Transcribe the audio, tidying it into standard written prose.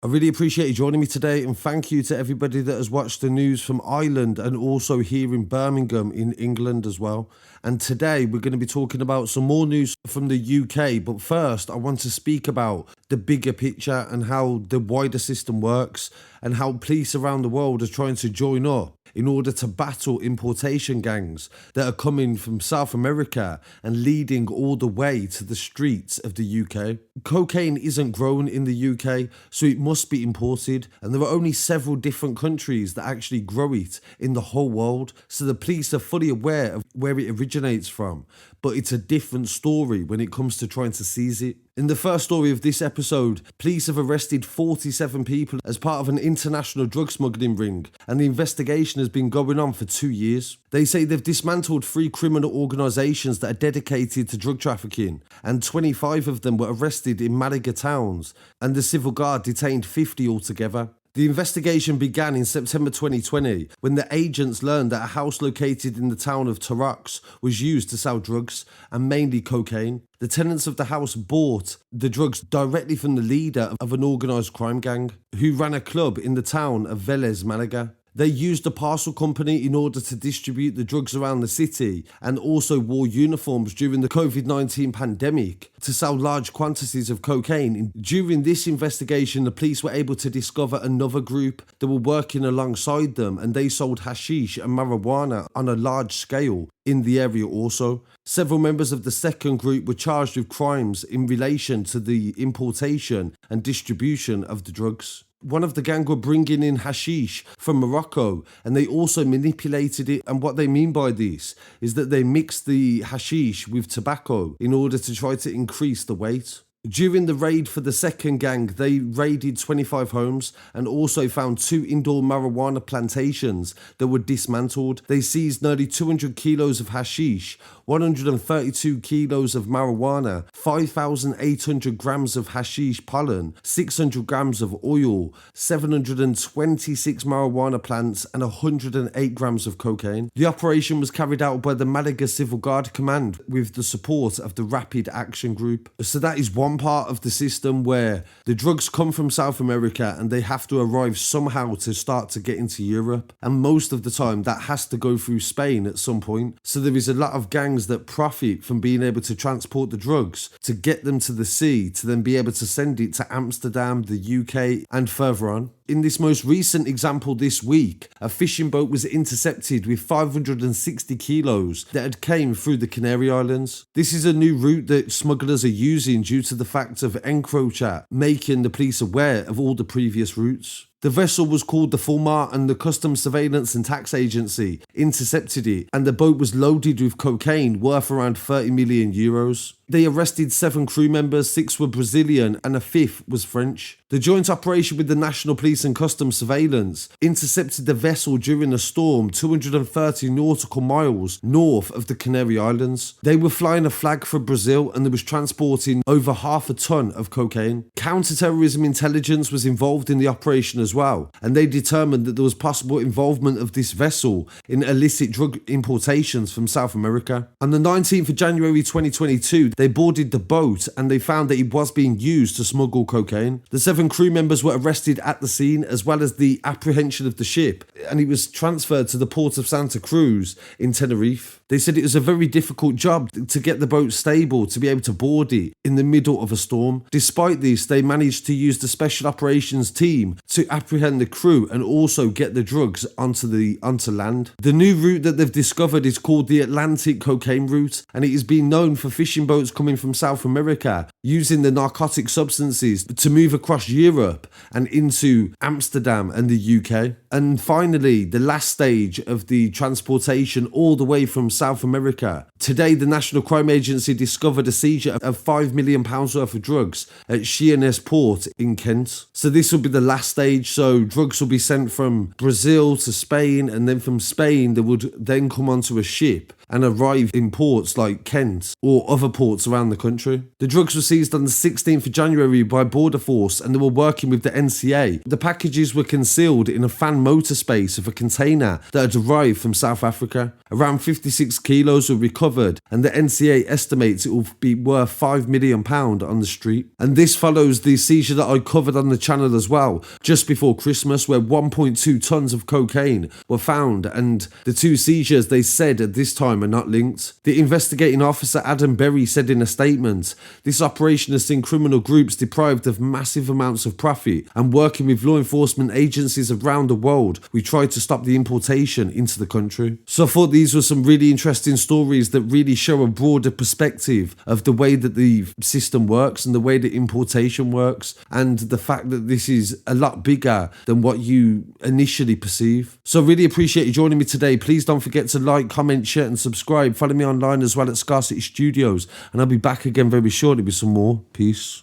I really appreciate you joining me today, and thank you to everybody that has watched the news from Ireland and also here in Birmingham in England as well. And today we're going to be talking about some more news from the UK, but first I want to speak about the bigger picture and how the wider system works and how police around the world are trying to join up in order to battle importation gangs that are coming from South America and leading all the way to the streets of the UK. Cocaine isn't grown in the UK, so it must be imported, and there are only several different countries that actually grow it in the whole world, so the police are fully aware of where it originates from, but it's a different story when it comes to trying to seize it. In the first story of this episode, police have arrested 47 people as part of an international drug smuggling ring, and the investigation has been going on for 2 years. They say they've dismantled 3 criminal organisations that are dedicated to drug trafficking, and 25 of them were arrested in Malaga towns, and the civil guard detained 50 altogether. The investigation began in September 2020 when the agents learned that a house located in the town of Torrox was used to sell drugs, and mainly cocaine. The tenants of the house bought the drugs directly from the leader of an organised crime gang who ran a club in the town of Vélez-Málaga. They used a parcel company in order to distribute the drugs around the city, and also wore uniforms during the COVID-19 pandemic to sell large quantities of cocaine. During this investigation, the police were able to discover another group that were working alongside them, and they sold hashish and marijuana on a large scale in the area also. Several members of the second group were charged with crimes in relation to the importation and distribution of the drugs. One of the gang were bringing in hashish from Morocco, and they also manipulated it, and what they mean by this is that they mixed the hashish with tobacco in order to try to increase the weight. During the raid for the second gang, they raided 25 homes and also found 2 indoor marijuana plantations that were dismantled. They seized nearly 200 kilos of hashish, 132 kilos of marijuana, 5,800 grams of hashish pollen, 600 grams of oil, 726 marijuana plants, and 108 grams of cocaine. The operation was carried out by the Malaga Civil Guard Command with the support of the Rapid Action Group. So that is one part of the system where the drugs come from South America and they have to arrive somehow to start to get into Europe, and most of the time that has to go through Spain at some point. So there is a lot of gangs that profit from being able to transport the drugs to get them to the sea, to then be able to send it to Amsterdam, the UK, and further on. In this most recent example this week, a fishing boat was intercepted with 560 kilos that had came through the Canary Islands. This is a new route that smugglers are using due to the fact of EncroChat making the police aware of all the previous routes. The vessel was called the Fulmar, and the Customs Surveillance and Tax Agency intercepted it, and the boat was loaded with cocaine worth around 30 million euros. They arrested 7 crew members, 6 were Brazilian and a 5th was French. The joint operation with the National Police and Customs Surveillance intercepted the vessel during a storm 230 nautical miles north of the Canary Islands. They were flying a flag for Brazil, and they was transporting over 1/2 ton of cocaine. Counter-terrorism intelligence was involved in the operation as well, and they determined that there was possible involvement of this vessel in illicit drug importations from South America. On the 19th of January 2022, they boarded the boat and they found that it was being used to smuggle cocaine. The 7 crew members were arrested at the scene, as well as the apprehension of the ship, and it was transferred to the port of Santa Cruz in Tenerife. They said it was a very difficult job to get the boat stable to be able to board it in the middle of a storm. Despite this, they managed to use the special operations team to apprehend the crew and also get the drugs onto land. The new route that they've discovered is called the Atlantic cocaine route, and it has been known for fishing boats coming from South America using the narcotic substances to move across Europe and into Amsterdam and the UK. And finally, the last stage of the transportation all the way from South America. Today, the National Crime Agency discovered a seizure of £5 million worth of drugs at Sheerness Port in Kent. So this will be the last stage. So drugs will be sent from Brazil to Spain, and then from Spain they would then come onto a ship and arrive in ports like Kent or other ports around the country. The drugs were seized on the 16th of January by Border Force, and they were working with the NCA. The packages were concealed in a fan motor space of a container that had arrived from South Africa. Around 56 kilos were recovered, and the NCA estimates it will be worth £5 million on the street. And this follows the seizure that I covered on the channel as well, just before Christmas, where 1.2 tons of cocaine were found, and the two seizures, they said at this time, are not linked. The investigating officer Adam Berry said in a statement, "This operation has seen criminal groups deprived of massive amounts of profit, and working with law enforcement agencies around the world, we tried to stop the importation into the country." So I thought these were some really interesting stories that really show a broader perspective of the way that the system works and the way that importation works, and the fact that this is a lot bigger than what you initially perceive. So I really appreciate you joining me today. Please don't forget to like, comment, share and subscribe. Follow me online as well at Scarcity Studios, and I'll be back again very shortly with some more. Peace.